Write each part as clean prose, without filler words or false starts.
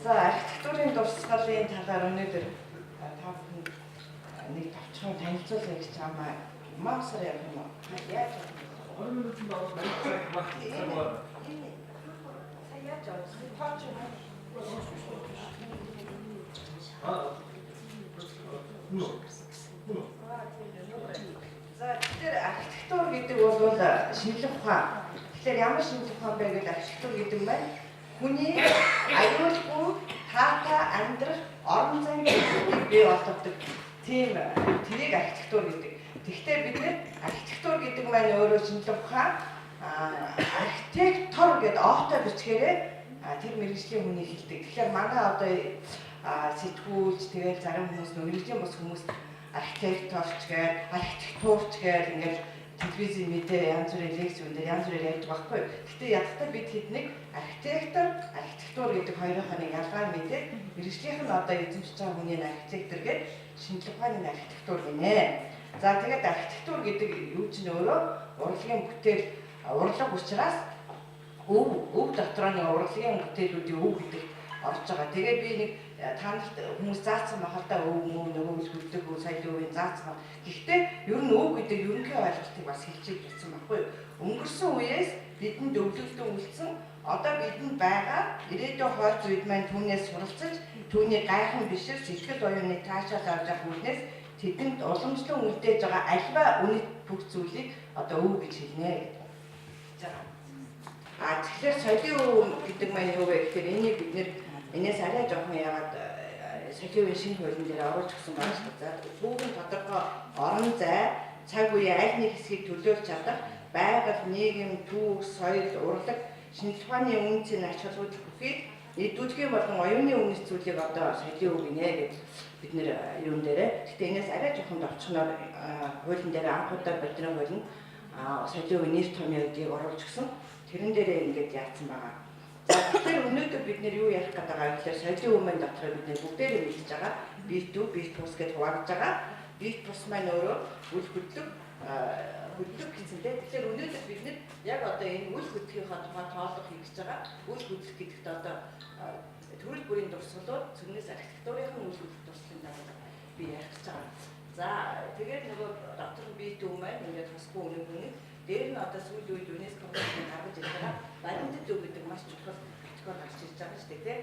За архитектурын дурсгалын талаар өнөөдөр та бүхэн нэг товчхон танилцуулъя гэж чамаа Масар яг юм уу? Яаж вэ? 20 минутын дараа байна. Сая жоо. Тооч юм. За тэгэхээр архитектур гэдэг бол шинжлэх ухаан. Тэгэхээр ямар шинжлэх ухаан бэ гэдэг архитектур гэдэг нь хүний аюулгүй таатай амьдрах орон зайг бий болгодог тийм тэрийг архитектур гэдэг. Тэгэхдээ бид нэр архитектур гэдэг маань өөрөө шинжлэх ухаан архитектор гэдэг оохтой бичгээрээ тэр мэргэжлийн хүний хэлдэг. Тэгэхээр манай одоо сэтгүүлч тэгэл зарим хүмүүс мэргэжлийн бус хүмүүс архитекторч гээд архитектурч гээд ингээд телевизийн мэдээ янз бүрийн лекц үнээр янз бүрээр ярьж байгаа байхгүй. Гэхдээ ядтаа бид хэднийг архитектор, архитектур гэдэг хоёрынхаа нэг ялгааг мэдээд мэргэжлийнх нь одоо эзэмшиж байгаа хүний архитектор гээд шинжлэх ухааны архитектур гинэ. За тэгээд архитектур гэдэг юу ч нөөрөө урлагийн бүтээл урлаг учраас өв дотрооны урлагийн бүтээлүүдийн өв гэдэг орж байгаа. Тэгээ би нэг танарт хүмүүс заасан махалдаа өв нөгөө үлддэг өв соёлын өвийн заасан. Гэхдээ ер нь өв гэдэг ерөнхий ойлголтыг бас хэлж ирсэн байхгүй юу? Өнгөрсөн үеэс бидэнд өвлөлтөн үлдсэн одоо бидэнд байгаа ирээдүйн хойд үед маань түүнээс суралцаж түүний гайхан бишэр сэтгэл оюуны таашаал авч явах үднээс тэдэнд уламжлан үлдээж байгаа альва үнэт бүх зүйлийг одоо өв гэж хэлнэ гэдэг. Тэгэхээр соёлын өв гэдэг маань юу вэ гэхээр энийг бид нэр энэс арай жоохон яагаад соёлын өвийн шинэ хуулийн дээр оруулж өгсөн байна шүү дээ. Бүгэн тодорхой орон зай, цаг үеийн аль нэг хэсгийг төлөөлж чадах байгаль, нийгэм, түүх, соёл, урлаг, шинжлэх ухааны үнцийн ач холбогдол бүхийг нэдүүлгийн болон оюуны үнэт зүйлийг одоо соёлын өв гинэ гэж бид нэр юун дээрээ. Гэхдээ энэс арай жоохон довчхоноор хуулийн дээр анхудаа бодны хууль нь соёлын өвийн нэр томьёо гэдгийг оруулж өгсөн. Тэрэн дээрээ ингэж яатсан байгаа. За тэгэхээр өнөөдөр бид нэр юу ярих гэдэг байгаа гэхээр соёлын өвмөн дотор бид нэр бүгдээрээ мэдж байгаа. Бит төв, бит бус гэж хуваагдж байгаа. Бит бус маань өөрөө үл хөдлөг гэсэнтэй. Тэгэхээр өнөөдөр бид нэр яг одоо энэ үл хөдлөхийнхаа тухай тоолох хийж байгаа. Үл хөдлөх гэдэгт одоо төрөл бүрийн дурсгалууд цэгнээс архитектурын үл хөдлөх дурсгалын дагуу би ярих гэж байгаа. За тэгээд нөгөө доктор бит төв маань ингээд тусгүй үнэн дээр нь одоо сүүлийн үед ЮНЕСКО-гийн гаргаж ирж байгаа баримтат төв гэдэг маш чухал категори гарч ирж байгаа шүү дээ.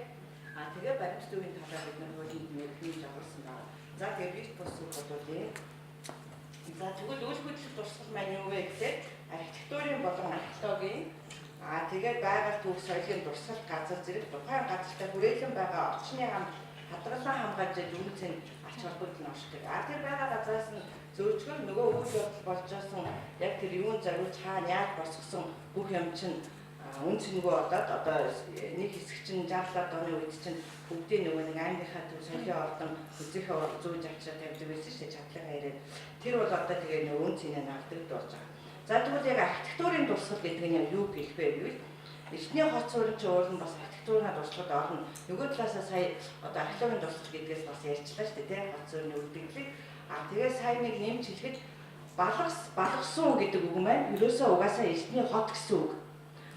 Тэгээ баримтат төвийн талаар бид нар хуулийн нэрийг жагалсан байна. За тэгээ бит бус бодуулъя. За тэгвэл үйл хөдлөх дурсгал маань юу вэ гэхээр архитектурын болон археологийн тэгээд байгаль түүх соёлын дурсгал газар зэрэг тухайн газартай хүрээлэн байгаа орчны хамт хадгалан хамгаалж үнцэн ач холбогдол нь оршдог. Тэр байгаа газраас нь зөрчгөл нөгөө үйл явдал болж байсан яг тэр юун зориулж хаана яаж босгосон бүх юм чинь үнцэнгөө одоо нэг хэсэг чинь 60-аад оны үед чинь бүгдийн нөгөө нэг ангийнхаа төв соёлын ордон үзийнхээ зүүж авчираа тавьдаг байсан шүү дээ чадлага яриад. Тэр бол одоо тэгээ нөгөө үнцнийг авдаг болж байгаа. За тэгвэл яг архитектурын дурсгал гэдэг нь яг юу гэлэх вэ гэвэл эртний хот суурин ч уул нь бас архитектурын дурсгалд орно. Нөгөө талаасаа сая одоо археологийн дурсгал гэдгээс бас ярьчлаа шүү дээ тийм хот суурины үлдэгдлийг. Тэгээ сайн нэг нэмж хэлэхэд балгасан гэдэг үг маань ерөөсөө угаасаа эртний хот гэсэн үг.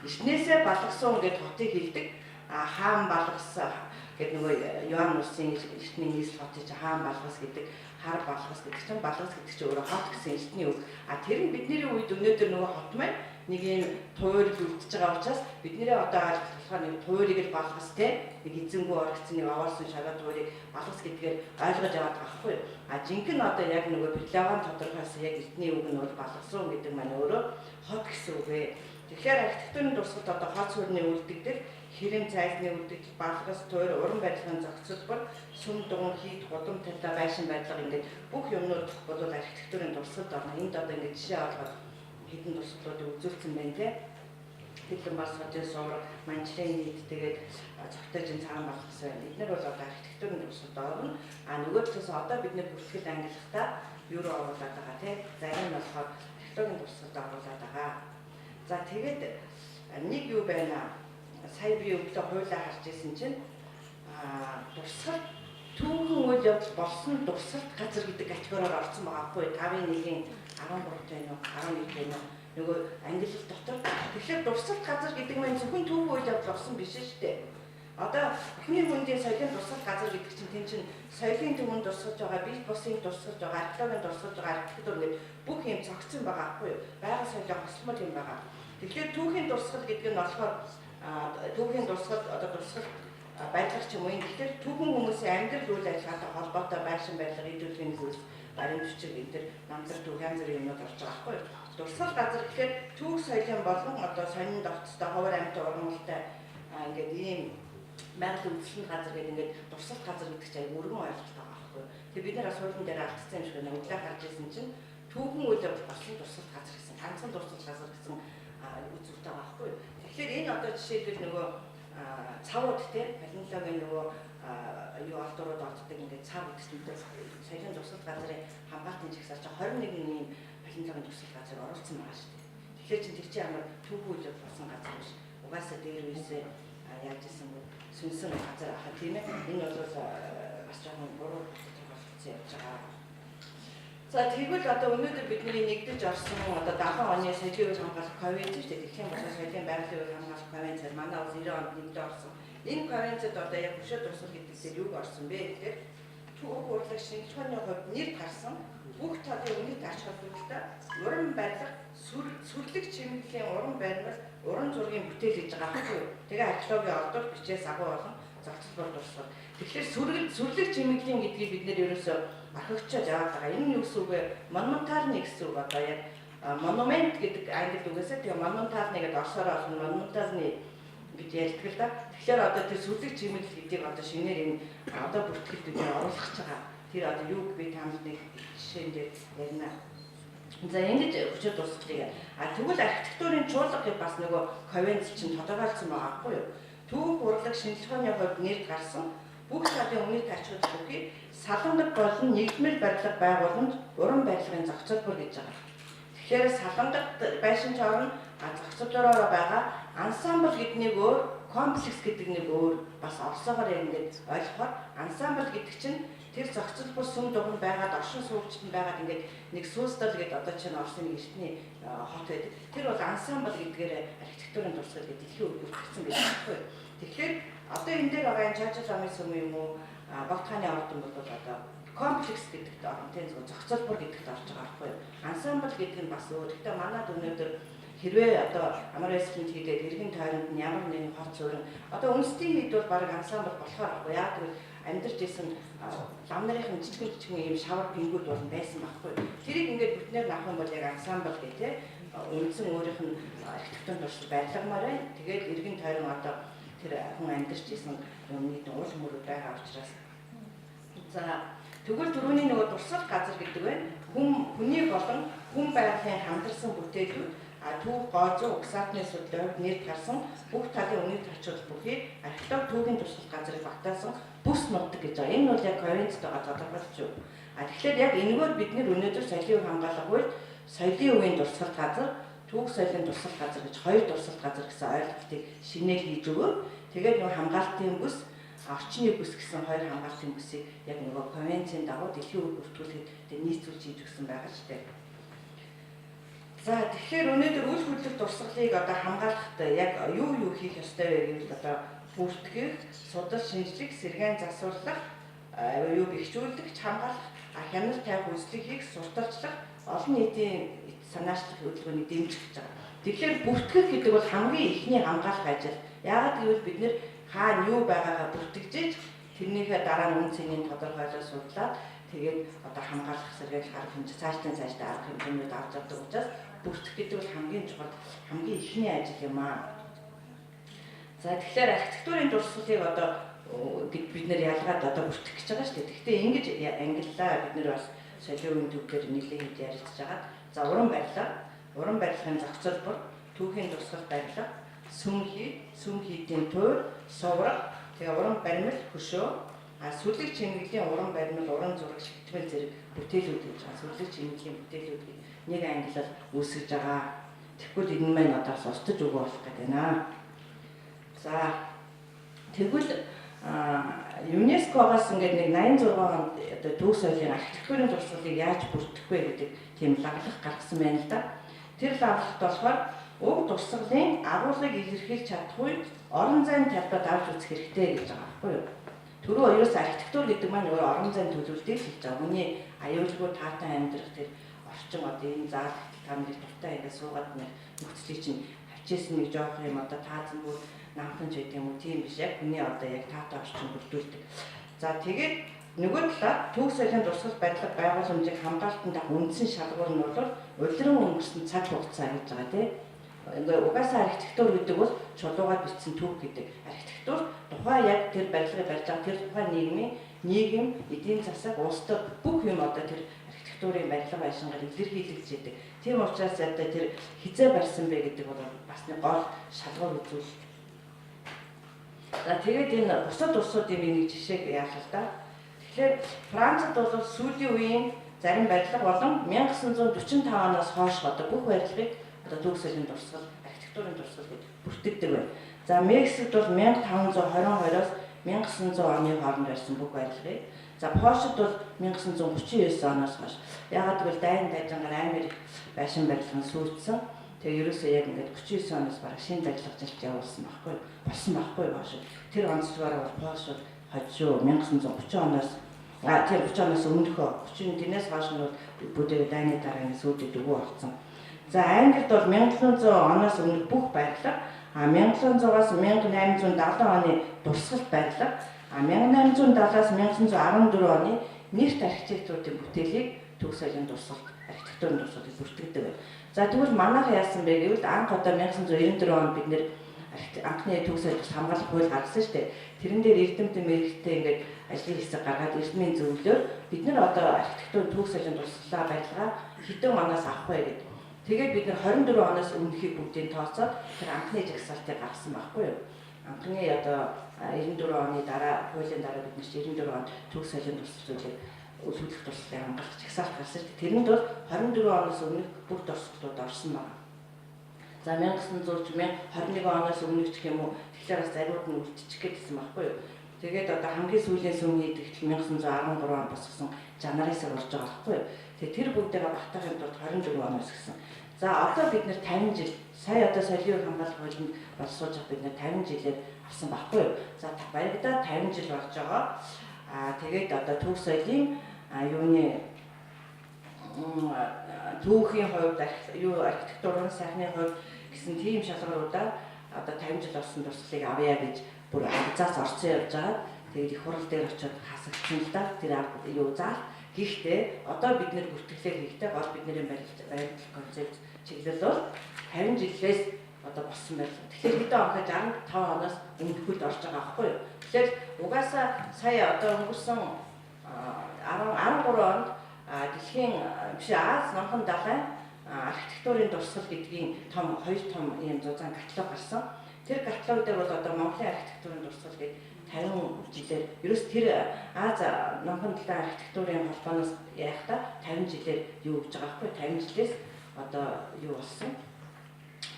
Эртнээсээ балгасан гэдэг хотыг хэлдэг. Хаан балгасан гэдэг нөгөө Йоан Усын эртний нийслэл хотыг хаан балгас гэдэг, хар балгас гэдэг чинь балгас гэдэг чинь өөрөө хот гэсэн эртний үг. Тэр нь бидний үед өнөөдөр нөгөө хот маань нэг юм туурил үлдчихэж байгаа учраас бидний одоо ойлгох нэг туурийг л балгас нэг эзэнгүү оргицсан нэг аваарсан шалаа туурийг балгас гэдгээр ойлгож яваад байгаа байхгүй юу? Жинхэнэ одоо яг нөгөө библиогоон тодорхойлсон яг эртний үг нь бол балгасан гэдэг маань өөрөө хот гэсэн үг ээ. Тэгэхээр архитектурын дурсгалд одоо хот суурины үлдэгдэл, хэрэм цайзны үлдэгдэл, балгас, туйр, уран барилгын зохицолбор, сүм дугуй, хийд, гудам талаа, байшин барилга ингээд бүх юмнууд бол архитектурын дурсгалд орно. Энд одоо ингээд жишээ олгоод хэдэн дурсгалуудыг үзүүлсэн байна те. Тэглэн бас хотын суур, манчлын нийт тэгээд цогтойжин цагаан балгас байна. Эдгээр бол одоо архитектурын дурсгалд орно. Нөгөө талаас одоо бид нэр бүртгэл ангиллахтаа юу руу оруулаад байгаа те. Зарим нь болохоор архитектурын дурсгалд оруулаад байгаа. За тэгээд нэг юу байна. Сая би өглөө хуулиа харж ирсэн чинь дурсгал түүхэн үйл явдал болсон дурсгалт газар гэдэг категориор орсон байгаа хгүй 5-1-ийн 13 байна уу 11 байна уу нөгөө англи хэл дотор тэгэхээр дурсгалт газар гэдэг маань зөвхөн түүхэн үйл явдал болсон биш шүү дээ. Одоо эхний хүндийн соёлын дурсгал газар гэдэг чинь тэн чинь соёлын төвөнд дурсгаж байгаа, бие босын дурсгаж байгаа, археологийн дурсгаж байгаа, архитектур гэдэг бүх юм цогцсон байгаа байхгүй юу? Байгаль соёлын хосломол юм байгаа. Тэгэхээр түүхийн дурсгал гэдэг нь болохоор түүхийн дурсгал одоо дурсгал байдлах ч юм уу. Тэгэхээр түүхэн хүмүүсийн амьдрал үйл ажиллагаатай холбоотой байшин барилга, идэвхтэй зүйлс, баримт бичиг энэ төр намдар түүх янз бүрийн юмнууд орж байгаа байхгүй юу? Дурсгал газар гэхээр түүх соёлын болон одоо сонин довцтой, ховор амьтан ургамалтай ингээд ийм байгаль үйлчлэлийн газар гэдэг ингээд дурсгал газар гэдэг чинь аяг өргөн ойлголт байгаа байхгүй юу? Тэгээ бид нар суулын дээр алдсан юм шиг нэг удаан гарч ирсэн чинь түүхэн үйл болсон дурсгал газар гэсэн, ганцхан дурсгал газар гэсэн үзүүртэй байгаа байхгүй юу? Тэгэхээр энэ одоо жишээлбэл нөгөө цавууд тийм палеонтологийн нөгөө юу алдурууд ордог ингээд цав гэдэг нь соёлын дурсгал газрын хамгаалтын жагсаал чинь 21 ийм палеонтологийн дурсгал газар оруулсан байгаа шүү дээ. Тэгэхээр чинь тэр чинь ямар түүхэн үйл болсон газар биш. Угаасаа дээр үесээ яаж исэн бэ? Сүнсэн газар ахаа тийм ээ. Энэ бол бас жоохон буруу болсон явж байгаа. За тэгвэл одоо өнөөдөр бидний нэгдэж орсон одоо 70 оны соёлын үйл хамгаалах конвенц шүү дээ. Тэгэх юм бол соёлын байгалийн үйл хамгаалах конвенцээр манай улс 90 онд нэгдэж орсон. Энэ конвенцэд одоо яг хөшөө дурсгал гэдэг дээр юу орсон бэ гэхээр түүх урлаг шинжилгээ ухааны хувьд нэр гарсан бүх талын үнэт ач холбогдолтой уран барилга, сүрлэг чимэглэлийн уран баримл, уран зургийн бүтээл гэж байгаа байхгүй юу? Тэгээ археологийн ордор бичээс агуу болон зохицол дурсгал. Тэгэхээр сүрлэг чимэглэлийн гэдгийг бид нэр ерөөсөө архивчаад яваад байгаа. Энэ юу гэсэн үг вэ? Монументарны гэсэн үг одоо яг монумент гэдэг англи үгээс тэгээ монументарны гэдэг орсоор олон монументарны гэж ярьдаг л да. Тэгэхээр одоо тэр сүрлэг чимэглэл гэдгийг одоо шинээр энэ одоо бүртгэлд бид оруулах гэж байгаа. Тэр одоо юу би танд нэг жишээн дээр ярина. За ингэж хүчээр дуусгалыг. Тэгвэл архитектурын чуулга гэж бас нөгөө конвенц чинь тодорхойлсон байгаа байхгүй юу? Түүх урлаг шинжилгээний хувьд нэр гарсан бүх талын үнэт ач холбогдолыг салангад болон нэгдмэл барилга байгууламж уран барилгын зохицолбор гэж байгаа. Тэгэхээр салангад байшин чорно зохицолбороор байгаа ансамбл гэдэг нэг өөр, комплекс гэдэг нэг өөр бас орсоогоор ингэж ойлгохоор ансамбл гэдэг чинь тэр зохицолбор сүм дугуйн байгаад оршин суугчид нь байгаад ингээд нэг сүүстал гэдэг одоо чинь Орсын нэг эртний хот байдаг. Тэр бол ансамбл гэдгээр архитектурын дурсгал гэдэг дэлхийн өвөг бүртгэсэн байдаг байхгүй юу? Тэгэхээр одоо энэ дээр байгаа энэ чаачал амын сүм юм уу Багтхааны ордон бол одоо комплекс гэдэгт орно тийм зөв зохицолбор гэдэгт орж байгаа байхгүй юу? Ансамбл гэдэг нь бас өөр. Гэхдээ манайд өнөөдөр хэрвээ одоо Америкийн хийгээд иргэн тойронд нь ямар нэгэн хот суурин одоо үндэстний хэд бол баг ансамбл болохоор байхгүй яа гэвэл амьдарч исэн лам нарын жижиг ийм шавар пингүүд бол байсан байхгүй. Тэрийг ингээд бүтнээр авах юм бол яг ансамбл гэх тээ үндсэн өөрийнх нь архитектурын дурсгал байрлагмаар байна. Тэгээд иргэн тойрон одоо тэр хүн амьдарч исэн юмны уул мөрөд байгаа учраас за тэгвэл түрүүний нөгөө дурсгал газар гэдэг байна. Хүний болон хүн байгалийн хамтарсан бүтээлүүд түүх, гоозуу, угсаатны судлаар нэр гарсан бүх талын үнэт ач холбогдолыг археолог түүхийн дурсгал газрыг багтаасан бүс нутаг гэж байгаа. Энэ бол яг конвенцтэй тодорхойлж байна. Тэгэхээр яг энэгээр бид нэр өнөөдөр соёлын хамгаалах үед соёлын үеийн дурсгал газар, түүх соёлын дурсгал газар гэж хоёр дурсгал газар гэсэн ойлголтыг шинээр хийж өгөөд тэгээд нөгөө хамгаалтын бүс, орчны бүс гэсэн хоёр хамгаалтын бүсийг яг нөгөө конвенцийн дагуу дэлхийн өвөг бүртгүүлэхэд нийцүүлж хийж өгсөн байгаа шүү дээ. За тэгэхээр өнөөдөр үйл хөдлөх дурсгалыг одоо хамгаалахад яг юу хийх ёстой вэ гэвэл одоо бүртгэх, судал шинжлэх, сэргээн засварлах, юу бэхжүүлэгч хамгаалах, хяналт тавих үйлчлэг хийх, сурталчлах, олон нийтийн санаачлах хөдөлгөөнийг дэмжих гэж байгаа. Тэгэхээр бүртгэх гэдэг бол хамгийн ихний хамгаалах ажил. Яагаад гэвэл бид нэр хаана юу байгаагаа бүртгэж тэрнийхээ дараа нь үн цэнийн тодорхойлол судлаад тэгээд одоо хамгаалах сэргээх арга хэмжээ цаашдаа арга хэмжээнүүд авч явдаг учраас бүртгэх гэдэг бол хамгийн чухал, хамгийн ихний ажил юм аа. За тэгэхээр архитектурын дурсгалыг одоо бид нэр ялгаад одоо бүртгэх гэж байгаа шүү дээ. Гэхдээ ингэж ангиллаа бид нэр бас соёлын төвлөр нэлээд ярилцж байгаа. За уран барилгын зохицолбор, түүхийн дурсгал барилга, сүм хийдийн туур, сувраг, тэгээ уран баримл, хөшөө, сүрлэг чимэглэлийн уран баримл, уран зураг, шигтгэл зэрэг бүтээлүүд гэж байгаа. Сүрлэг чимэглэлийн бүтээлүүд нэг ангиллал үүсгэж байгаа. Тэгвэл энэ маань одоо устж өгөө болох гэдэг байна. За тэгвэл ЮНЕСКО-гоос ингээд нэг 86 онд одоо түүх соёлын архитектурын дурсгалыг яаж бүртгэх вэ гэдэг тийм лаглах гаргасан байна л да. Тэр лаглахт болохоор уг дурсгалын агуулгыг илэрхийлж чадах үед орон зайн талбайд авч үзэх хэрэгтэй гэж байгаа байхгүй юу? Түрүү оюус архитектур гэдэг маань өөр орон зайн төлөвлөлтийг хэлж байгаа. Хүний аюулгүй таатай амьдрах тэр орчин одоо энэ заал тамиг дуртай ингээд суугаад нөхцөлийг чинь хавчээсэн нэг жоох юм одоо таазан бүр намхан ч гэдэг юм уу тийм биш яг хүний одоо яг таатай орчин бүрдүүлдэг. За тэгээд нөгөө талаар төгс соёлын дурсгал байдлага байгууламжийг хамгаалтанд авах үндсэн шалгуур нь бол улиран өнгөрсөн цаг хугацаа гэж байгаа тийм. Ингээ угаасаа архитектур гэдэг бол чулуугаар бичсэн төв гэдэг. Архитектур тухайн яг тэр барилгыг барьж байгаа тэр тухайн нийгэм, эдийн засаг, улс төр бүх юм одоо тэр архитектурын барилга байшингаар илэрхийлэгдэж байдаг. Тийм учраас одоо тэр хизээ барьсан бэ гэдэг бол бас нэг гол шалгуур үзүүлэлт. За тэгээд энэ бусад улсуудын нэг жишээг яах л да. Тэгэхээр Францад бол сүүлийн үеийн зарим барилга болон 1945 оноос хойш одоо бүх барилгыг одоо төгс соёлын дурсгал, архитектурын дурсгал гэж бүртгэдэг байна. За Мексикт бол 1522-оос 1900 оны хооронд барьсан бүх барилгыг. За Польшид бол 1939 оноос хойш. Яагаад гэвэл дайн дайжангаар амар их байшин барилгын сүйдсэн. Тэгээ ерөөсөө яг ингээд 39 оноос бараг шинэ барилгажилт явуулсан байхгүй болсон байхгүй бааш. Тэр онцлогоороо Польш бол хожуу 1930 оноос тийм 30 оноос өмнөхөө 30 тэрнээс хойш нь бол бүдээ дайны дараагийн сүйдэд өгөө болсон. За Англид бол 1800 оноос өмнөх бүх барилга 1700-аас 1870 оны дурсгалт барилга 1870-аас 1914 оны нэрт архитектурын бүтээлийг төгс соёлын дурсгалт, архитектурын дурсгалыг бүртгэдэг байна. За тэгвэл манайх яасан бэ гэвэл анх одоо 1994 онд бид нэр анхны төгс соёлын хамгаалах хууль гаргасан шүү дээ. Тэрэн дээр эрдэмтэн мэрэгтэй ингээд ажлын хэсэг гаргаад эрдмийн зөвлөлөөр бид нар одоо архитектурын төгс соёлын дурсгалаа барилгаа хэдэн оноос авах вэ гэдэг. Тэгээд бид нар 24 оноос өмнөхийг бүгдийг тооцоод тэр анхны жагсаалтыг гаргасан байхгүй юу? Анхны одоо 94 оны дараа хуулийн дараа бид нар 94 онд төгс соёлын дурсгалыг үлдэх туршлагыг хангах жагсаалт гарсан шүү дээ. Тэрэнд бол 24 оноос өмнөх бүх дурсгалууд орсон байна. За 1921 оноос өмнөх гэх юм уу тэгэхээр бас зариуд нь үлдчих гэсэн байхгүй юу? Тэгээд одоо хамгийн сүүлийн сүм хийдэг 1913 онд босгосон жанарын сар болж байгаа байхгүй юу? Тэгээд тэр бүгдээ батахын тулд 24 оноос гэсэн. За одоо бид нэр 50 жил сая одоо соёлын хамгаалах хуулинд боловсруулж байгаа бид нэр 50 жилээр авсан байхгүй юу? За баригдаа 50 жил болж байгаа. Тэгээд одоо төгс соёлын юуны түүхийн хувьд архитектурын сайхны хувьд гэсэн тийм шалгууруудаар одоо 50 жил болсон дурсгалыг авъя гэж бүр заас орцсон явж байгаа. Тэгээд их хурал дээр очиод хасагдсан л да. Тэр юу заал. Гэхдээ одоо бид нэр бүртгэлээр хийхдээ гол бидний барилгын концепт чиглэл бол 50 жилээс одоо болсон байлаа. Тэгэхээр хэдэн онхож 15 оноос өмнөхөд орж байгаа байхгүй юу? Тэгэхээр угаасаа сая одоо өнгөрсөн 13 онд дэлхийн биш Аз номхон далайн архитектурын дурсгал гэдгийн хоёр том юм зузаан каталог гарсан. Тэр каталог дээр бол одоо Монголын архитектурын дурсгал гэдэг 50 жилээр ерөөс тэр Аз номхон далайн архитектурын холбооноос яахта 50 жилээр юу гэж байгаа байхгүй 50 жилээс одоо юу болсон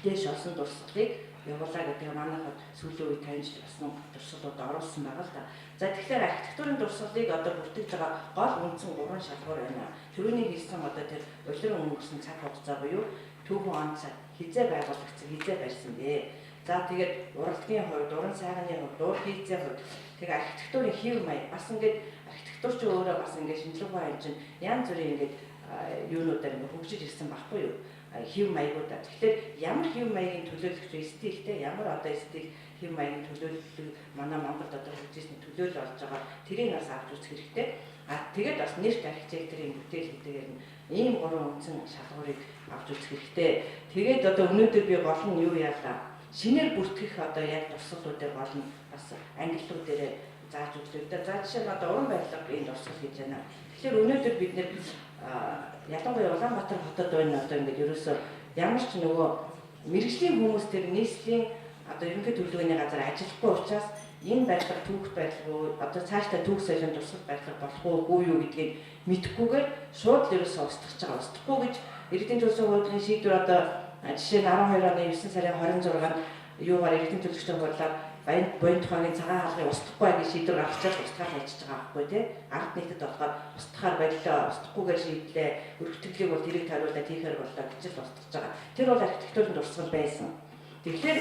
дээш олсон дурсгалыг явуулаа гэдэг манайхад сүүлийн үед 50 жил болсон дурсгалууд оруулсан байгаа л да. За тэгэхээр архитектурын дурсгалыг одоо бүртгэж байгаа гол үндсэн 3 шалгуур байна. Төрөний хэлсэн одоо тэр улиран өнгөрсөн цаг хугацаа буюу түүхэн он цаг хизээ байгуулагдсан хизээ барьсан бэ. За тэгээд уралдгийн хувьд, уран сайхны хувьд, уур хийцийн хувьд тэгээд архитектурын хэв маяг бас ингээд архитектурч өөрөө бас ингээд шинжлэх ухааны чинь янз бүрийн ингээд юунуудаар ингээд хөгжиж ирсэн баггүй юу? Хэв маягуудаа. Тэгэхээр ямар хэв маягийн төлөөлөгч стилтэй ямар одоо стил хэв маягийн төлөөлөл манай Монголд одоо хөгжижсэн төлөөлөл болж байгаа тэрийг бас авч үзэх хэрэгтэй. Тэгээд бас нэрт архитектурын бүтээл гэдгээр нь ийм 3 үндсэн шалгуурыг авч үзэх хэрэгтэй. Тэгээд одоо өнөөдөр би гол нь юу яалаа? Шинээр бүртгэх одоо яг дурсгалуудыг гол нь бас ангиллууд дээр зааж үзлээ. За жишээ нь одоо уран барилга энэ дурсгал гэж байна. Тэгэхээр өнөөдөр бид нэр ялангуяа Улаанбаатар хотод байна одоо ингээд ерөөсөө ямар ч нөгөө мэрэгжлийн хүмүүс тэр нийслэлийн одоо ерөнхий төлөвлөгөөний газар ажиллахгүй учраас энэ барилга түүх барилга уу одоо цаашдаа түүх соёлын дурсгал барилга болох уу юу гэдгийг мэдэхгүйгээр шууд л ерөөсөө устгах байгаа. Устгахгүй гэж Иргэдийн төлөвлөсөн хуулийн шийдвэр одоо жишээ нь 12 оны 9 сарын 26-нд юугаар Иргэдийн төлөвлөгчдийн хуулиар Баян тухайгийн цагаан хаалгыг устгахгүй гэж шийдвэр гаргачаад устгаад ажиллаж байгаа байхгүй тий. Ард нийтэд болохоор устгахаар боллоо, устгахгүйгээр шийдлээ. Өргөтгөлийг бол тэрийг хариулаад хийхээр боллоо гэж л устгаж байгаа. Тэр бол архитектурын дурсгал байсан. Тэгэхээр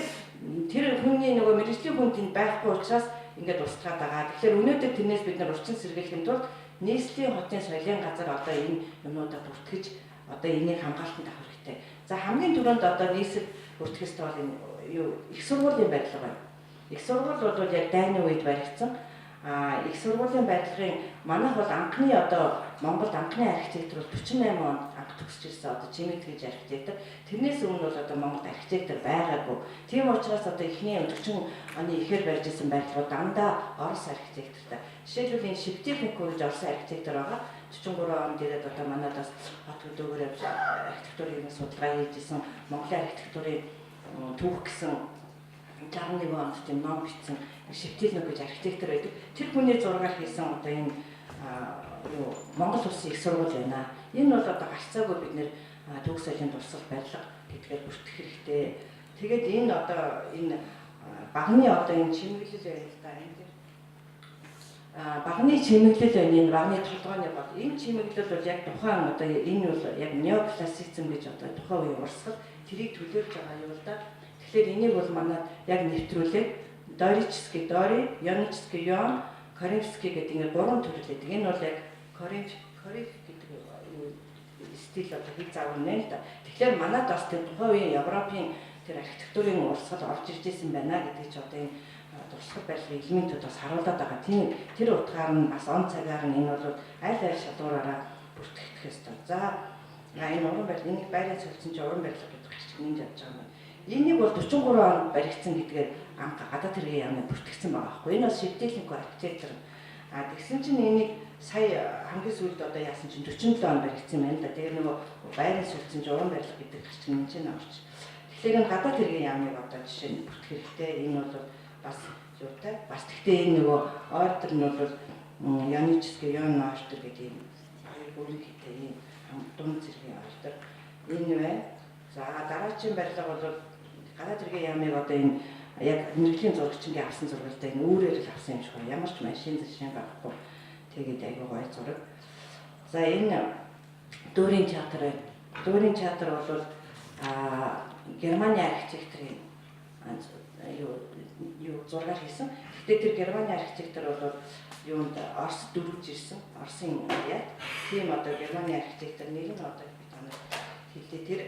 тэр хүний нөгөө мэрэгжлийн хүнд энэ байхгүй учраас ингээд устгаад байгаа. Тэгэхээр өнөөдөр тэрнээс бид нар урчин сэргийлэхэд тулд нийслэлийн хотын соёлын газар одоо энэ юмнуудаа бүртгэж одоо энийг хамгаалтанд авах хэрэгтэй. За хамгийн түрүүнд одоо нийслэл бүртгэх ёстой бол энэ юу их сургуулийн барилга байна. Их сургууль бол яг дайны үед баригдсан. Их сургуулийн барилгын манайх бол анхны одоо Монголд анхны архитектор бол 48 онд анх төгсөж ирсэн одоо Жимэд гэж архитектор. Тэрнээс өмнө бол одоо Монголд архитектор байгаагүй. Тийм учраас одоо эхний 40 оны ихээр барьж ирсэн барилгууд дандаа Орос архитектортай. Жишээлбэл энэ Шевченко гэж Орос архитектор байгаа. 43 онд ирээд одоо манайд бас хот хөдөөгөр архитектурын судалгаа хийжсэн Монголын архитектурын түүх гэсэн 61 онд тийм ном бичсэн Шевченко гэж архитектор байдаг. Тэр хүний зургаар хийсэн одоо энэ Монгол Улсын их сургууль байна. Энэ бол одоо гарцаагүй бид нэр түүх соёлын дурсгал барилга гэдгээр бүртгэх хэрэгтэй. Тэгээд энэ одоо энэ багны одоо энэ чимэглэл байна л да. Энэ дэр багны чимэглэл байна. Энэ багны толгойн бол энэ чимэглэл бол яг тухайн одоо энэ бол яг неоклассицизм гэж одоо тухайн үеийн урсгал тэрийг төлөөлж байгаа юм л да. Тэгэхээр энийг бол манай яг нэвтрүүлээд дорический дори, ионический ион, коринфский гэдэг ингээд гурван төрөл байдаг. Энэ бол яг коринф гэдэг стил одоо хэл заавар нэ л да. Тэгэхээр манайд бас тэр тухайн үеийн Европын тэр архитектурын урсгал орж ирж ирсэн байна гэдэг чи одоо энэ дурсгал барилгын элементүүд бас харуулдаг байгаа. Тийм тэр утгаар нь бас он цагаар нь энэ бол аль аль шалгуураараа бүртгэх ёстой. За энэ уран барилга энийг байраа цогцсон чи уран барилга гэдэг хэрчгэн явж байгаа юм. Энийг бол 43 онд баригдсан гэдгээр анх гадаад хэргийн яамны бүртгэгдсэн байгаа байхгүй. Энэ бол Шевченко архитектор. Тэгсэн чинь энийг сая хамгийн сүүлд одоо яасан чинь 47 онд баригдсан юм байна да. Тэгээ нөгөө байрын сүүлдсэн чинь уран барилга гэдэг хэрчгэн чинь авч. Тэгэхээр энэ гадаад хэргийн яамыг одоо жишээ нь бүртгэх хэрэгтэй. Энэ бол бас юутай. Бас гэхдээ энэ нөгөө ордер нь бол ионический ион ордер гэдэг юм. Өөрөөр хэлбэл энэ дунд зэргийн ордер. Энэ байна. За дараагийн барилга бол гадаад хэргийн яамыг одоо энэ яг мэрэгжлийн зурагчингийн авсан зургалтай энэ өөрөөр л авсан юм шиг байна. Ямар ч машин зашин байхгүй. Тэгээд айгүй гоё зураг. За энэ Дөрийн театр байна. Дөрийн театр бол Германы архитекторын юу зургаар хийсэн. Гэхдээ тэр Германы архитектор бол юунд Орос дөрвж ирсэн. Оросын яг тийм одоо Германы архитектор нэг нь одоо бид танад хэлээ. Тэр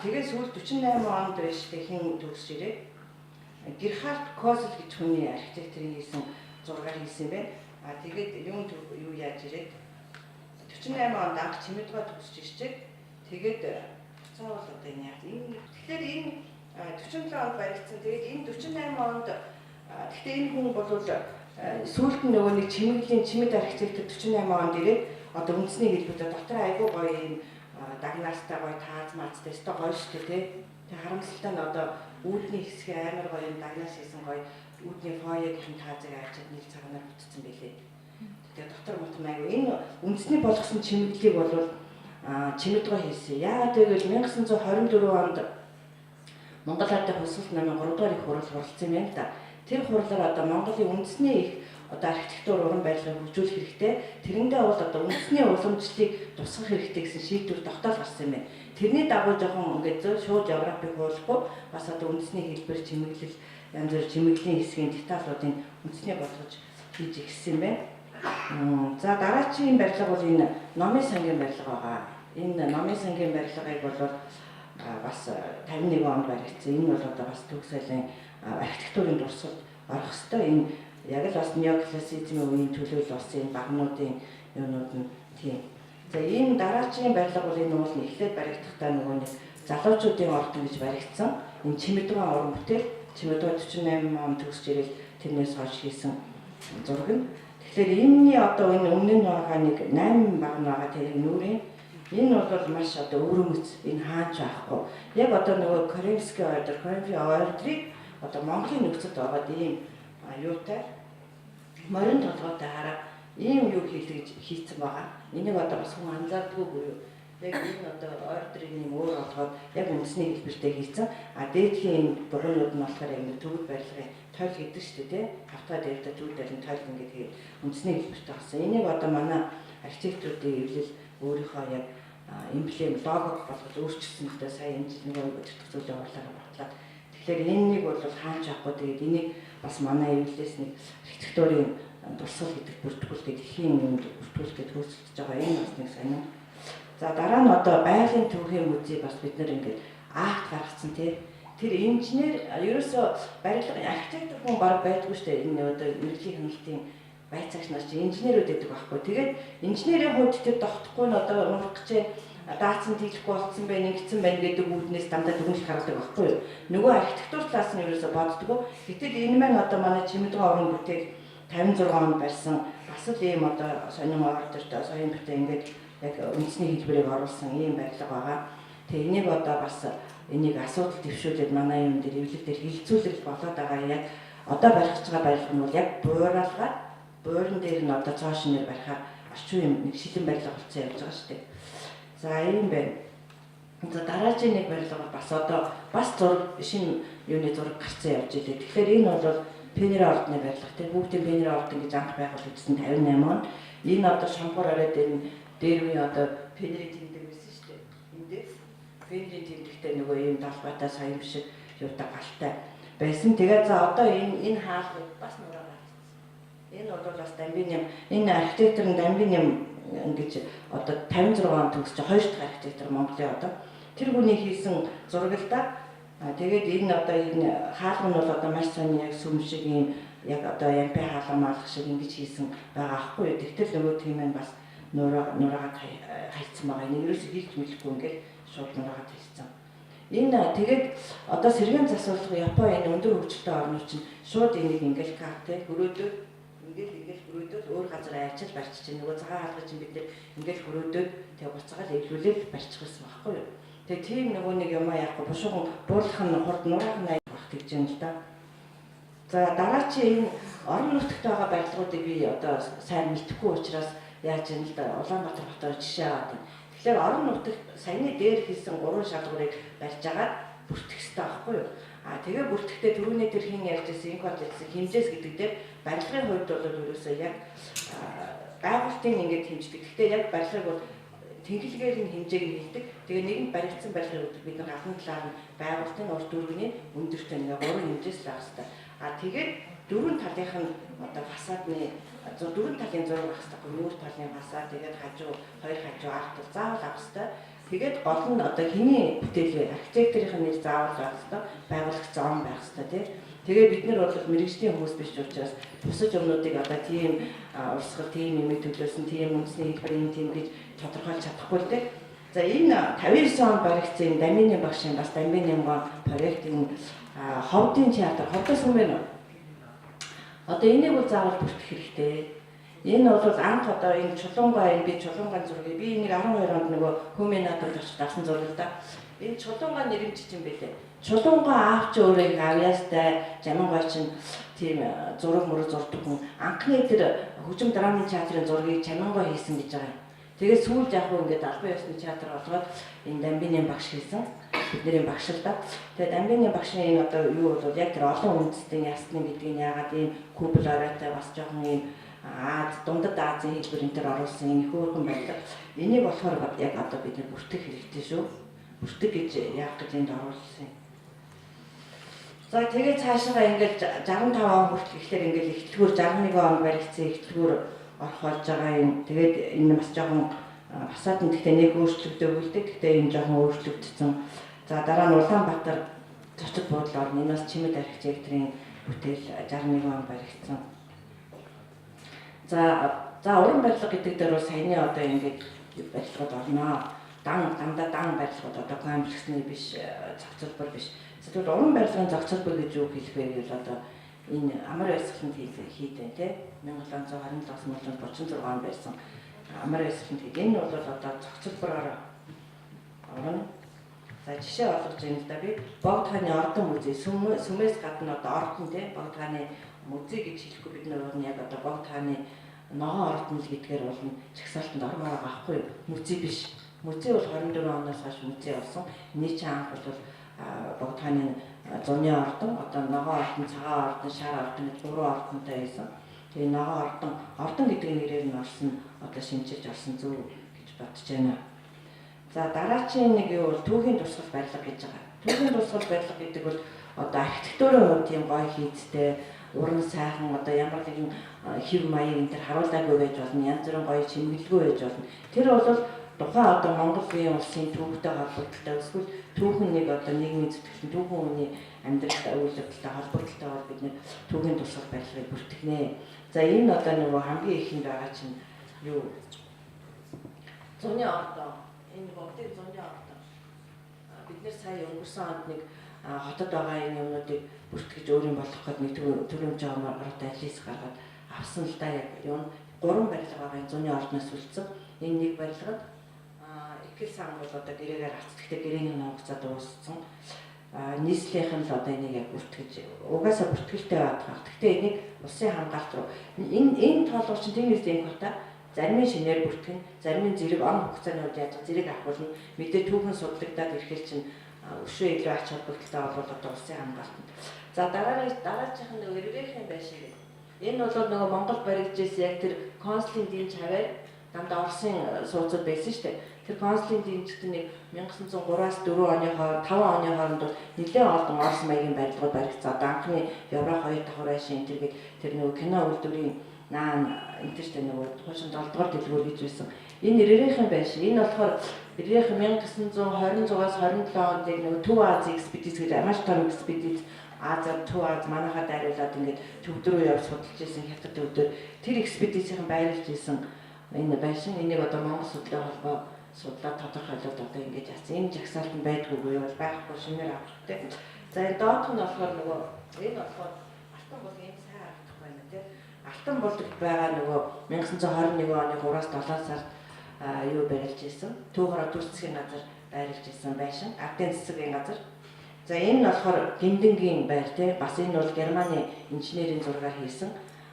тэгээ сүүл 48 онд биш хин төгсж ирээ. Герхард Козел гэж хүний архитекторын хийсэн зургаар хийсэн байна. Тэгээд юу яаж ирээд 48 онд анх Чимэдгой төгсж ирчээ. Тэгээд цаавал одоо энэ яг энэ тэгэхээр энэ 47 онд баригдсан. Тэгээд энэ 48 онд гэхдээ энэ хүн бол сүүлд нь нөгөө нэг чимэд архитектор 48 онд ирээд одоо үндэсний хэлбэрээр дотор айгүй гоё юм дагнастай гоё тааз маацтай өстой гоё шүү дээ тий. Тэг харамсалтай нь одоо үүдний хэсгээ амар гоё юм дагнаас хийсэн гоё үүдний фойегийн таазыг авчиад нэг цагаанаар бүтцсэн байлээ. Тэгээ дотор мотом айгүй энэ үндэсний болгосон чимэглэлийг бол Чимэдгой хийсэн. Яагаад гэвэл 1924 онд Монгол Ардын Хувьсгалт намын 3 дугаар их хурал хуралцсан юм байна да. Тэр хурлаар одоо Монголын үндэсний их одоо архитектур уран барилгыг хөгжүүлэх хэрэгтэй. Тэрэндээ бол одоо үндэсний уламжлалыг тусгах хэрэгтэй гэсэн шийдвэр тогтоол гарсан юм байна. Тэрний дагуу жоохон ингээд шууд Европыг хуулахгүй бас одоо үндэсний хэлбэр чимэглэл янз бүр чимэглэлийн хэсгийн деталлуудыг үндэсний болгож хийж ирсэн юм байна. За дараагийн барилга бол энэ Номын сангийн барилга байгаа. Энэ Номын сангийн барилгыг бол бас 51 онд баригдсан. Энэ бол одоо бас түүх соёлын архитектурын дурсгалд орох ёстой. Энэ яг л бас неоклассицизмын үеийн төлөөлөл болсон энэ багнуудын юмнууд нь тийм. За энэ дараагийн барилга бол энэ уул нь эхлээд баригдахдаа нөгөө нэг залуучуудын ордон гэж баригдсан. Энэ Чимэдгой уран бүтээл Чимэдгой 48 онд төгсж ирэл тэрнээс хойш хийсэн зураг нь. Тэгэхээр энэний одоо энэ өмнө нь байгаа нэг 8 баг нь байгаа тэр нүрийн энэ бол маш одоо өрөмөц энэ хаач аахгүй. Яг одоо нөгөө Коринфский ордер, Коринфийн ордрыг одоо Монголын нөхцөлд байгаа ийм юутай морин толгойтой хараа ийм юу хийлгэж хийцэн байгаа. Энийг одоо бас хүн анзаардаггүй буюу Яг энэ одоо ордерын юм өөр болгоод яг үндэсний хэлбэртэй хийсэн. А дээдлийн дугуйнууд нь болохоор яг нэг төгөл барилгын тойл гэдэг шүү дээ. Хавтаа дээрдээ төгөл барилгын тойл ингээд хийгээд үндэсний хэлбэртэй болсон. Энийг одоо манай архитектуруудын эвлэл өөрийнхөө яг эмблем логог болгож өөрчилсөн гэдэг сая энэ жил нэг өдөртөх зүйлээ орлоо батлаад. Тэгэхээр энэнийг бол хаанч авахгүй тэгээд энийг бас манай эвлэлээс нэг архитектурын дурсгал гэдэг бүртгүүл гэдэг ихийн юмд бүртгүүл гэдэг хөөцөлдөж байгаа. Энэ бас нэг сонин. За дараа нь одоо байгалийн төвийн музей бас бид нэр ингээд акт гаргацсан тий. Тэр инженер ерөөсөө барилга архитектор хүн баг байдгүй шүү дээ. Энэ одоо мэрэгжлийн хяналтын байцаагч нар чи инженерүүд гэдэг байхгүй. Тэгээд инженерийн хувьд тэр тогтохгүй нь одоо нурах гэж даацсан дийлэхгүй болцсон байх, ингэсэн байх гэдэг үүднээс дандаа дүгнэлт гаргадаг байхгүй юу. Нөгөө архитектур талаас нь ерөөсөө боддгоо. Гэтэл энэ маань одоо манай Чимэдэн орон бүтээл 56 онд барьсан бас л ийм одоо сонин ордертой соёлын бүтээл ингээд яг үндэсний хэлбэрийг оруулсан ийм барилга байгаа. Тэгээ энийг одоо бас энийг асуудал дэвшүүлээд манай юм дээр эвлэл дээр хилцүүлэл болоод байгаа. Яг одоо барих гэж байгаа барилга нь бол яг бууралгаад бууран дээр нь одоо цоо шинээр барихаар орчин юм нэг шилэн барилга болсон явж байгаа шүү дээ. За ийм байна. За дараагийн нэг барилга бол бас одоо бас зураг шинэ юуны зураг гарцсан явж илээ. Тэгэхээр энэ бол Пенера ордны барилга тийм бүгдийн Пенера ордон гэж анх байгуулагдсан 58 он. Энэ одоо шампур ороод энэ дээр үе одоо Пенерийн тэмдэг байсан шүү дээ. Эндээс Пенерийн тэмдэгтэй нөгөө ийм талбайтай саяын шиг юутай галтай байсан. Тэгээд за одоо энэ хаалгыг бас нураагаад энэ бол бас Дамбин юм. Энэ архитектор нь Дамбин юм ингэж одоо 56 он төгсөж хоёр дахь архитектор Монголын одоо тэр хүний хийсэн зураг л да. Тэгээд энэ одоо энэ хаалга нь бол одоо маш сонь яг сүм шиг ийм яг одоо ямпи хаалга маалах шиг ингэж хийсэн байгаа аахгүй юу. Тэгтэл нөгөө тийм нь бас нураагаад хайцсан байгаа. Энэ ерөөсөө хийх мэдэхгүй ингээд шууд нураагаад хайцсан. Энэ тэгээд одоо сэргээн засварлах Японы энэ өндөр хөгжилтэй орнууд чинь шууд энийг ингээд картэй хөрөөдөд ингээд хөрөөдөд өөр газар айчил барьчих чинь нөгөө цагаан хаалга чинь бид нэр ингээд хөрөөдөд тэг буцаагаад эвлүүлээд барьчих гэсэн байхгүй юу. Тэгээ тийм нөгөө нэг юм яахгүй бушуухан буурлах нь хурд нураах нь байх гэж юм л да. За дараа чи энэ орон нутагт байгаа барилгуудыг би одоо сайн мэдэхгүй учраас яаж юм л да Улаанбаатар хотоор жишээ аваад байна. Тэгэхээр орон нутагт саяны дээр хийсэн 3 шалгуурыг барьж агаад бүртгэх хэрэгтэй байхгүй юу? Тэгээ бүртгэхдээ түрүүний тэр хин ярьжсэн энэ кодексийн хэмжээс гэдэг дээр барилгын хувьд бол ерөөсөө яг байгуулалтын ингээд хэмждэг. Гэхдээ яг барилгыг бол тэнхлэгээр нь хэмжээг хийдэг. Тэгээ нэгэнд баригдсан барилгын үед бид нар гадна талаар нь байгуулалтын урд дүрмийн өндөртэй нэг 3 хэмжээс л авах хэрэгтэй. Тэгээд дөрвөн талынх нь одоо фасадны дөрвөн талын зураг авах хэрэгтэй. Нүүр талын фасад, тэгээд хажуу хоёр хажуу арт заавал авах хэрэгтэй. Тэгээд гол нь одоо хэний бүтээл вэ? Архитекторын нэр заавал авах хэрэгтэй. Байгуулагч зам байх хэрэгтэй тийм. Тэгээ бид нар бол мэрэгжлийн хүмүүс биш учраас бусад юмнуудыг одоо тийм урсгал, тийм юмыг төлөөсөн, тийм үндэсний хэлбэр тийм гэж тодорхойлж чадахгүй л дээ. За энэ 59 онд баригдсан Дамбины багшийн бас Дамбины проектын ховдын театр, ховдоос өмнө одоо энийг бол заавал бүртгэх хэрэгтэй. Энэ бол анх одоо энэ чулуунгаа энэ би чулуунгаан зургийг би энийг 12 онд нөгөө Хүмэнадад очиж авсан зураг л да. Энэ чулуунгаа нэрмжиж юм бэлээ. Чулуунгаа аавч өөрөө авьяастай Жамангой чинь тийм зураг мөрөг зурдаг хүн. Анхны тэр хөгжим драмын театрын зургийг Жамангой хийсэн гэж байгаа юм. Тэгээд сүүлд яг хөө ингээд албан ёсны театр болгоод энэ Дамбины багш хийсэн. Бидний багш л да. Тэгээд Дамбины багшны энэ одоо юу бол яг тэр олон үндэстэн ясны гэдгийг яагаад ийм кубл оройтой бас жоохон ийм дундад Азийн хэлбэр энэ төр оруулсан энэ хөөрхөн байдаг. Энийг болохоор яг одоо бид нар бүртгэх хэрэгтэй шүү. Бүртгэх гэж яах гэж энд оруулсан. За тэгээд цаашаа ингээд 65 он хүртэл ихлээр ингээд эхлэлгүүр 61 он баригдсан эхлэлгүүр орох болж байгаа юм. Тэгээд энэ бас жоохон фасад нь гэхдээ нэг өөрчлөгдөөгүй л дээ. Гэхдээ энэ жоохон өөрчлөгдсөн. За дараа нь Улаанбаатар зочид буудлын орн энэ бас Чимэд архитекторын бүтээл 61 он баригдсан. За уран барилга гэдэг дээр бол саяны одоо ингээд барилгад орноо. Дандаа дан барилгууд одоо комплексны биш, зохицолбор биш. Тэгвэл уран барилгын зохицолбор гэж юу хэлэх вэ гэвэл одоо энэ амар ёслолт хийдэн тий 1727-36 он байсан амар ёслолт хийд. Энэ бол одоо зохицолбороор орно. За жишээ олгож байна л да би Богд хааны ордон музей сүмээс гадна одоо ордон тий Богд хааны музей гэж хэлэхгүй бид нар яг одоо Богд хааны ногоон ордон л гэдгээр болно. Жагсаалтанд орно байгаа байхгүй юу? Музей биш. Музей бол 24 оноос хойш музей болсон. Эний чинь анх бол Богдхааны зуны ордон, одоо ногоо ордон, цагаан ордон, шар ордон гэж 3 ордонтой байсан. Тэгээ ногоо ордон гэдэг нэрээр нь орсон, одоо шинжилж орсон зөв гэж бодож байна. За дараачийн нэг юу бол түүхийн дурсгал барилга гэж байгаа. Түүхийн дурсгал барилга гэдэг бол одоо архитектурын хувьд юм гоё хийцтэй, уран сайхан одоо ямар нэгэн хэв маяг энэ төр харуулаагүй байж болно, янз бүрийн гоё чимэглэгүй байж болно. Тэр бол тухайн одоо Монгол Биеийн улсын түүхтэй холбогдолтой эсвэл түүхэн нэг одоо нийгмийн зүтгэл түүхэн хүний амьдралтай үйл явдалтай холбогдолтой бол бид нэг түүхийн дурсгал барилгыг бүртгэнэ. За энэ одоо нөгөө хамгийн ихэнд байгаа чинь юу? Зуны ордон. Энэ бүгдийг зуны ордон. Бид нэр сая өнгөрсөн онд нэг хотод байгаа энэ юмнуудыг бүртгэж өөрийн болгох гэдэг нэг төрөмж жаамаар дайлис гаргаад авсан л да яг юм 3 барилга байгаа энэ зуны ордноос үлдсэн. Энэ нэг барилгад Ихэл сан бол одоо гэрээгээр авц. Гэхдээ гэрээний хугацаа дууссан. Нийслэлийн л одоо энийг яг бүртгэж угаасаа бүртгэлтэй байдаг. Гэхдээ энийг улсын хамгаалалт руу энэ тоолгоч чинь тийм үстэй хата зарим нь шинээр бүртгэн, зарим нь зэрэг он хугацааны үед яаж зэрэг авахулна. Мэдээ түүхэн судлагдаад ирэхэл чинь өшөө илүү ач холбогдолтой бол одоо улсын хамгаалалт. За дараагийн нэг эргээхэн байшиг. Энэ бол нөгөө Монгол баригдажсэн яг тэр консулын дийн чаваар дандаа Оросын сууцуд байсан шүү дээ. Тэр консулын дийнчдэн нэг 1903-аас 4 оны хооронд 5 оны хооронд бол нэлээд олон Орос маягийн барилгууд баригдсан. Одоо анхны Евро 2 давхар байшин тэргээд тэр нөгөө кино үйлдвэрийн наан энтертэй нөгөө хуучин 7 дугаар дэлгүүр гэж байсан. Энэ эргээхэн байшин. Энэ болохоор эргээхэн 1920-аас 27 онд яг нөгөө Төв Азийн экспедиц гэж маш том экспедиц Азад Төв Аз манайхад хариулаад ингээд төв рүү явж судалж ирсэн хятад төвдөр тэр экспедицийн байрлаж ирсэн энэ байшин. Энийг одоо Монгол судлалын холбоо судлаад тодорхойлоод одоо ингэж яасан. Энэ жагсаалт нь байдгүй бол байхгүй шинээр авахтай. За энэ доотх нь болохоор нөгөө энэ болохоор алтан бол энэ сайн харагдах байна тийм. Алтан болдог байгаа нөгөө 1921 оны 3-аас 7 сард юу барилж ирсэн. Төв хороо дүрцгийн газар байрлаж ирсэн байшин. Ардын цэцгийн газар. За энэ нь болохоор Гиндэнгийн байр тийм. Бас энэ бол Германы инженерийн зургаар хийсэн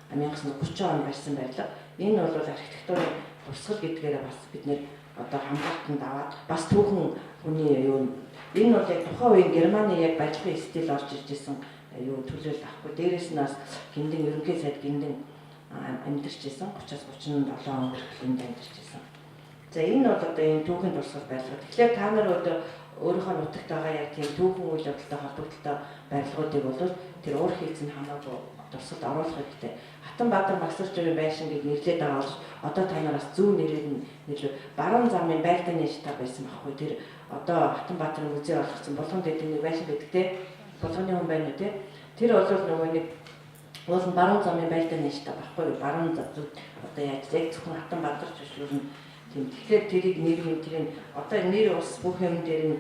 1930 он барьсан барилга. Энэ бол архитектурын дурсгал гэдгээрээ бас бид нэр одоо хамгаалтанд аваад бас түүхэн хүний юу энэ бол яг тухайн үеийн Германы яг барилгын стил орж ирж исэн юу төлөөлөл авахгүй. Дээрээс нь бас Гиндэн ерөнхий сайд Гиндэн амьдарч исэн 30-аас 37 он хүртэл амьдарч исэн. За энэ бол одоо энэ түүхийн дурсгал барилга. Тэгэхээр та нар одоо өөрийнхөө нутагт байгаа яг тийм түүхэн үйл явдалтай холбогдолтой барилгуудыг бол тэр уур хийцэн хамаагүй дурсгалд оруулах хэрэгтэй. Хатанбаатар Магсаржирын байшин гэж нэрлээд байгаа бол одоо та нараас зөв нэрээр нь нэрлэв. Баруун замын байлдааны штаб байсан байхгүй тэр одоо Хатанбаатарын музей болгосон Булган дэд нэг байшин байдаг те. Булганы хүн байна уу те. Тэр бол нөгөө нэг уул баруун замын байлдааны штаб байхгүй баруун зам одоо яаж яг зөвхөн Хатанбаатарч биш юу тийм. Тэгэхээр тэрийг тэрийн одоо нэр ус бүх юм дээр нь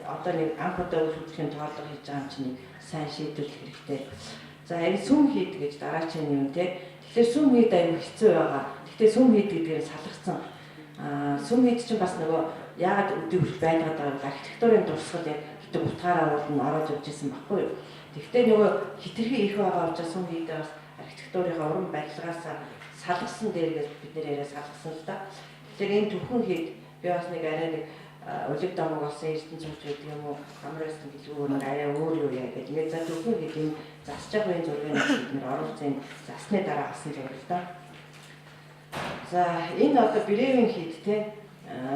одоо нэг анх удаа үйлчлэхийн тоолго хийж байгаа юм чинь сайн шийдвэрлэх хэрэгтэй. За энэ сүм хийд гэж дараачийн юм те. Тэгэхээр сүм хийд аюу хэцүү байгаа. Гэхдээ сүм хийд гэдгээр салгацсан. Сүм хийд чинь бас нөгөө яагаад өдөө хүрч байгаад байгаа вэ? Архитектурын дурсгал яг гэдэг утгаараа бол ороод явж исэн баггүй юу? Тэгэхдээ нөгөө хитрхи их байгаа учраас сүм хийдээ бас архитектурынхаа уран барилгаас салгасан дээрээс бид нэр яриа салгасан л да. Тэгэхээр энэ түүхэн хийд би бас нэг арай нэг улиг дамаг болсон эрдэнэ цогц гэдэг юм уу хамраас гэлгүй нэг арай өөр юу яа гэдэг. Ингээд за түүхэн хийд энэ засч байгаа энэ зургийг бид нэр оруулсан засны дараа авсан зураг л да. За энэ одоо Бревийн хийд те.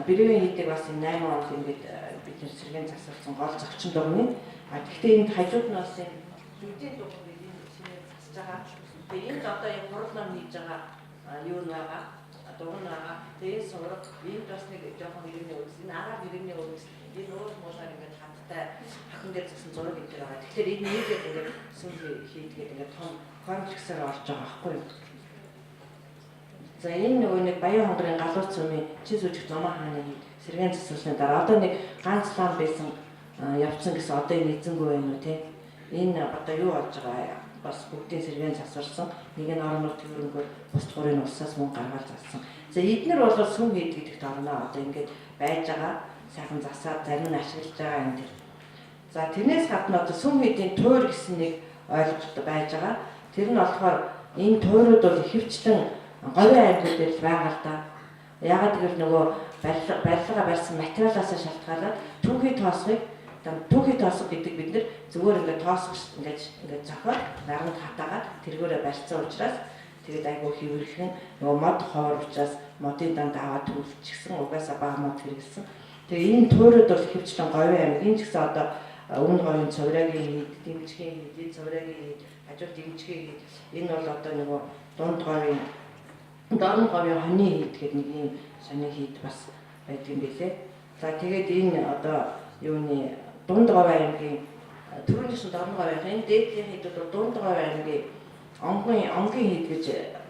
Бревийн хийдийг бас 8 онд ингээд бид нэр сэргийн засварсан гол зочин дугны. Гэхдээ энд хажууд нь бас энэ зүдийн дугуй гэдэг энэ шинээр засж байгаа. Тэгээ энд одоо яг хурлаар хийж байгаа юу байгаа. Дугуй байгаа. Тэгээ сураг энд бас нэг жоохон иргэний үгс. Энэ арга иргэний үгс. Энэ өөр муулаар ингээд хаттай хахан дээр згсэн зураг гэдэг байгаа. Тэгэхээр энэ нийлээд ингээд сүм хийдгээд ингээд том комплексээр орж байгаа байхгүй юу? За энэ нөгөө нэг Баян хонгорын галууц сүмийн Чис үжигт Номоо хааны сэргээн засварсны дараа одоо нэг ганц лам байсан явцсан гэсэн одоо энэ эзэнгүй байна уу те? Энэ одоо юу болж байгаа бас бүгдийн сэргээн засварсан. Нэг нь орноор төвөрөнгөөр бус дурын усаас мөн гаргаад зассан. За эднэр бол сүм хийд гэдэгт орноо одоо ингээд байж байгаа. Сайхан засаад зарим нь ашиглаж байгаа юм дээр. За тэрнээс гадна одоо сүм хийдийн туур гэсэн нэг ойлголт байж байгаа. Тэр нь болохоор энэ туурууд бол ихэвчлэн говийн аймагуд дээр л байгаа л да. Ягаад гэвэл нөгөө барилга барьсан материалаас шалтгаалаад түүхий тоосго гэдэг бид нэр зүгээр ингээд тоосго ингээд зохиод наранд хатаагаад тэргээрээ барьсан учраас тэгээд айгүй хэвэрхэн нөгөө мод ховор учраас модын данд аваад түлчихсэн угаасаа бага мод хэрэгэлсэн. Тэгээ энэ туурууд бол хөвчлэн Говийн аймгийн ч гэсэн одоо өмнө говийн цоврагийн хід, дэмжгийн хід, цоврагийн хід, хажууд дэмжгийн хyd энэ бол одоо нөгөө дорн говийн хоньны хyd гэдэг нэг юм сони хyd бас байдаг юм билээ. За тэгээд энэ одоо юуны дунд говийн аймгийн түрүүнийсэн дорн говийн энэ дээдлийн хyd бол дунд говийн аймгийн онгийн хyd гэж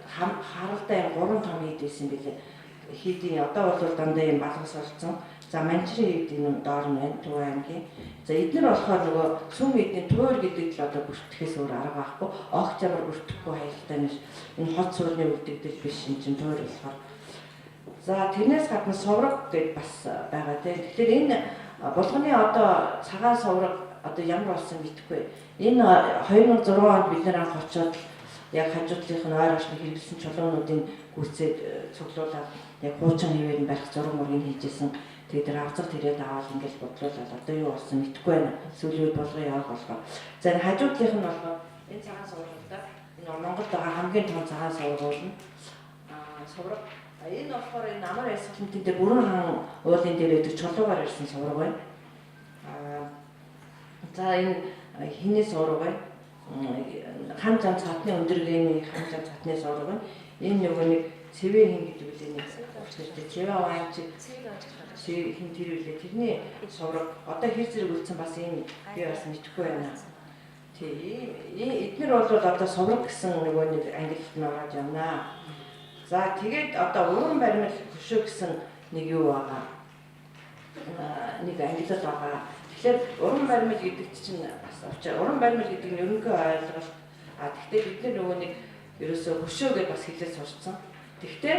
харалтай 3 том хyd байсан билээ. Хydийн одоо бол дандаа юм балгас болсон. За Манчрын хyd энэ доор нь байна, Төв аймгийн. За эдгээр болохоор нөгөө сүм хydийн туур гэдэг л одоо бүртгэхээс өөр арга байхгүй. Огт ямар бүртгэхгүй хаялтай нь энэ хот суурны үлдэгдэл биш юм чинь туур болохоор. За тэрнээс гадна соврог гэдээ бас байгаа тийм. Тэгэхээр энэ булганы одоо цагаан соврог одоо ямар болсон мэдэхгүй. Энэ 2006 онд бид нэр анх очоод яг хажуудлынх нь ойр орчны хэрэглэсэн чулуунуудын гүйцээд цуглуулад яг хуучин хэвээр нь барих зураг мөргийг хийжсэн. Тэгээд тэр авцаг тэрээд аваад ингээл бодлуулаад одоо юу болсон мэдэхгүй байна. Сүүлийн үед болгоо явах болгоо. За энэ хажуудлынх нь болгоо энэ цагаан соврогтой энэ Монголд байгаа хамгийн том цагаан соврог нь соврог. Энэ болохоор энэ амар ясгалантын дээр бүрэн хаан уулын дээр өгдөг чулуугаар ирсэн соврог байна. За энэ хиний соврог байна. Хам зам цатны өндөргийн хам зам цатны соврог байна. Энэ нөгөө нэг цэвэ хин гэдэг үлээ нэг цэвэ аваач хин тэр үлээ тэрний соврог одоо хэр зэрэг үлдсэн бас ийм би бас мэдэхгүй байна. Тийм эдгээр бол одоо соврог гэсэн нөгөө нэг ангилалд нь ороод явнаа. За тэгээд одоо уран баримл хөшөө гэсэн нэг юу байгаа. Нэг ангилал байгаа. Тэгэхээр уран баримл гэдэг чинь бас очоо уран баримл гэдэг нь ерөнхий ойлголт. Гэхдээ бид нөгөө нэг ерөөсөө хөшөө гэж бас хэлээд сурцсан. Гэхдээ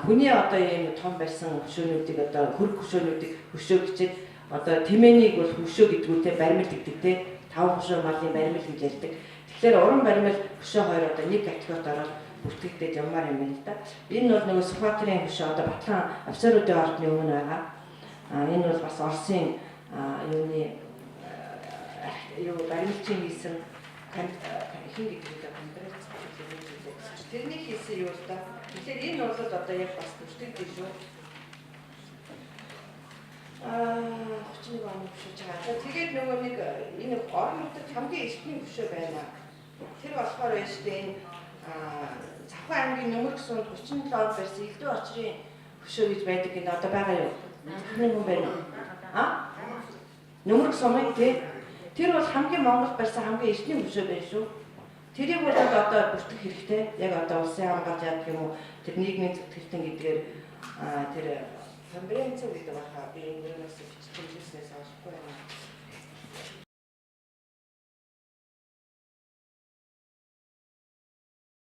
хүний одоо ийм том барьсан хөшөөнүүдийг одоо хөрг хөшөөнүүдийг хөшөө гэчээд одоо тэмээнийг бол хөшөө гэдгүүтэй баримл гэдэг те 5 хөшөө малын баримл гэж ярьдаг. Тэгэхээр уран баримл хөшөө хоёр одоо нэг категорид ороод бүртгэгдээд явмаар юм байна л да. Энэ бол нөгөө Сүхбаатарын хөшөө одоо Батлан офицеруудын ордны өмнө байгаа. Энэ бол бас Оросын юуны юу баримлчин хийсэн хин гэдэг нь контракт тэрний хийсэн юу л да. Тэгэхээр энэ бол одоо яг бас бүртгэгдэж шүү. 31 оны хөшөө чагаа. Тэгээд нөгөө нэг энэ орон нутагт хамгийн эртний хөшөө байна. Тэр болохоор байна шүү дээ. Энэ Завхан аймгийн Нөмөрг суунд 37 онд барьсан Элдв очрын хөшөө гэж байдаг энэ одоо байгаа юу? Нэг хүн байна уу? Нөмөрг сумын тий. Тэр бол хамгийн Монголд барьсан хамгийн эртний хөшөө байна шүү. Тэрийг бол одоо бүртгэх хэрэгтэй. Яг одоо улсын хамгаалалт яадаг юм уу? Тэр нийгмийн зүтгэлтэн гэдгээр тэр конференц гэдэг баха би энэ юунаас бичсэн зүйлсээс авахгүй байна.